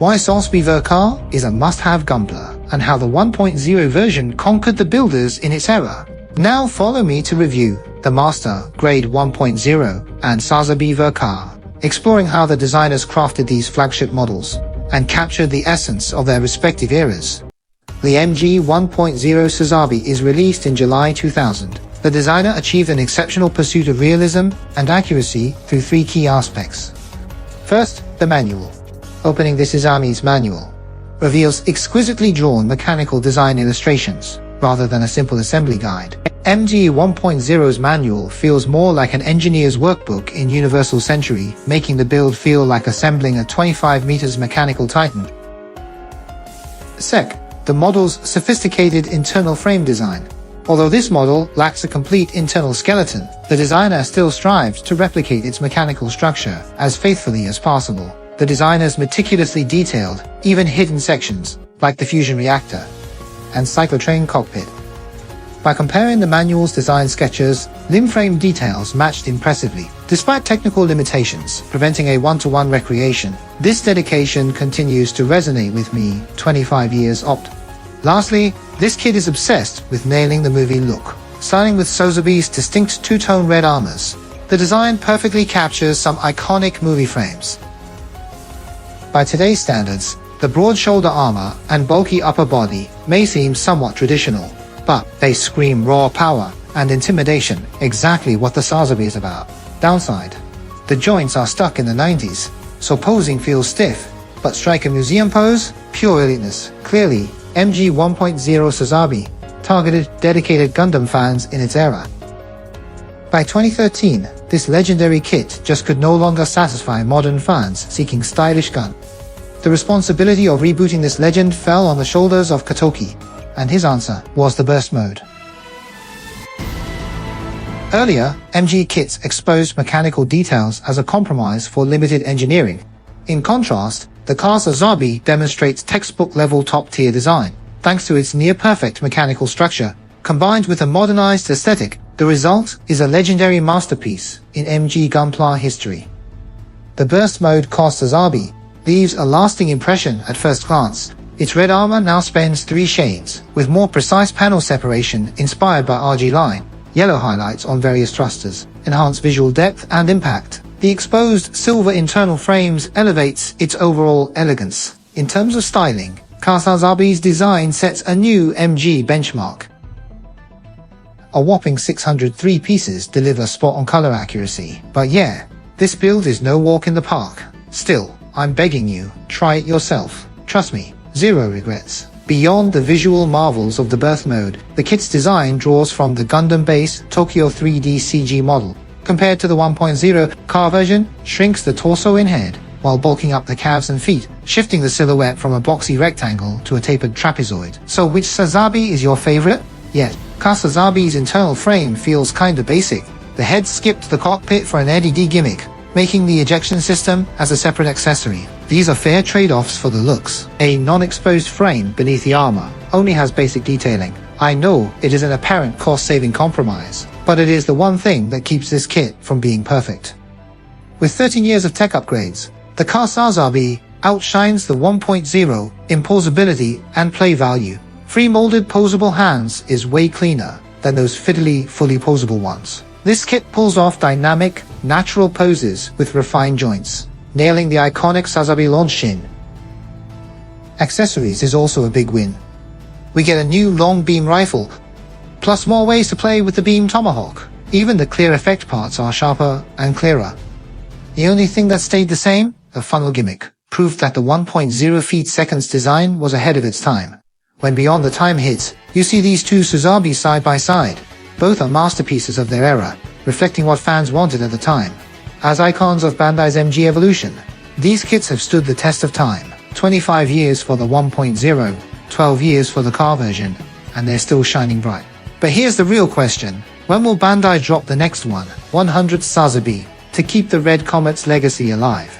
why Sazabi car is a must-have Gunpla, and how the 1.0 version conquered the builders in its era. Now follow me to review the Master Grade 1.0 and Sazabi car, exploring how the designers crafted these flagship models and captured the essence of their respective eras. The MG 1.0 Sazabi is released in July 2000. The designer achieved an exceptional pursuit of realism and accuracy through three key aspects. First, the manual. Opening the Sazabi's manual reveals exquisitely drawn mechanical design illustrations, rather than a simple assembly guide. MG 1.0's manual feels more like an engineer's workbook in Universal Century, making the build feel like assembling a 25 meters mechanical titan. Sec, the model's sophisticated internal frame design. Although this model lacks a complete internal skeleton, the designer still strives to replicate its mechanical structure as faithfully as possible. The designers meticulously detailed even hidden sections, like the fusion reactor and cyclotrain cockpit. By comparing the manual's design sketches, limb frame details matched impressively. Despite technical limitations preventing a one-to-one recreation, this dedication continues to resonate with me 25 years opt. Lastly, this kit is obsessed with nailing the movie look. Starting with Sazabi's distinct two-tone red armors, the design perfectly captures some iconic movie frames. By today's standards, the broad shoulder armor and bulky upper body may seem somewhat traditional, but they scream raw power and intimidation, exactly what the Sazabi is about. Downside: the joints are stuck in the 90s, so posing feels stiff, but strike a museum pose? Pure eliteness. Clearly, MG 1.0 Sazabi targeted dedicated Gundam fans in its era. By 2013, this legendary kit just could no longer satisfy modern fans seeking stylish gun. The responsibility of rebooting this legend fell on the shoulders of Kotoki, and his answer was the burst mode. Earlier, MG kits exposed mechanical details as a compromise for limited engineering. In contrast, the Char Aznable demonstrates textbook-level top-tier design. Thanks to its near-perfect mechanical structure, combined with a modernized aesthetic, the result is a legendary masterpiece in MG Gunpla history. The burst mode Char Aznable leaves a lasting impression at first glance. Its red armor now spans 3 shades, with more precise panel separation inspired by RG line, yellow highlights on various thrusters, enhanced visual depth and impact. The exposed silver internal frames elevates its overall elegance. In terms of styling, Char Aznable's design sets a new MG benchmark. A whopping 603 pieces deliver spot-on color accuracy. But yeah, this build is no walk in the park. Still, I'm begging you, try it yourself. Trust me, zero regrets. Beyond the visual marvels of the burst mode, the kit's design draws from the Gundam base Tokyo 3D CG model. Compared to the 1.0 car version, shrinks the torso in head, while bulking up the calves and feet, shifting the silhouette from a boxy rectangle to a tapered trapezoid. So which Sazabi is your favorite? Yet, Char Aznable's internal frame feels kinda basic. The head skipped the cockpit for an LED gimmick, making the ejection system as a separate accessory. These are fair trade-offs for the looks. A non-exposed frame beneath the armor only has basic detailing. I know it is an apparent cost-saving compromise, but it is the one thing that keeps this kit from being perfect. With 13 years of tech upgrades, the Char Aznable outshines the 1.0 in posability and play value. Free-molded posable hands is way cleaner than those fiddly, fully posable ones. This kit pulls off dynamic, natural poses with refined joints, nailing the iconic Sazabi launch shin. Accessories is also a big win. We get a new long beam rifle, plus more ways to play with the beam tomahawk. Even the clear effect parts are sharper and clearer. The only thing that stayed the same, the funnel gimmick, proved that the 1.0 feet seconds design was ahead of its time. When Beyond the Time hits, you see these two Sazabis side by side. Both are masterpieces of their era, reflecting what fans wanted at the time. As icons of Bandai's MG evolution, these kits have stood the test of time. 25 years for the 1.0, 12 years for the car version, and they're still shining bright. But here's the real question: when will Bandai drop the next one, 100 Sazabi, to keep the Red Comet's legacy alive?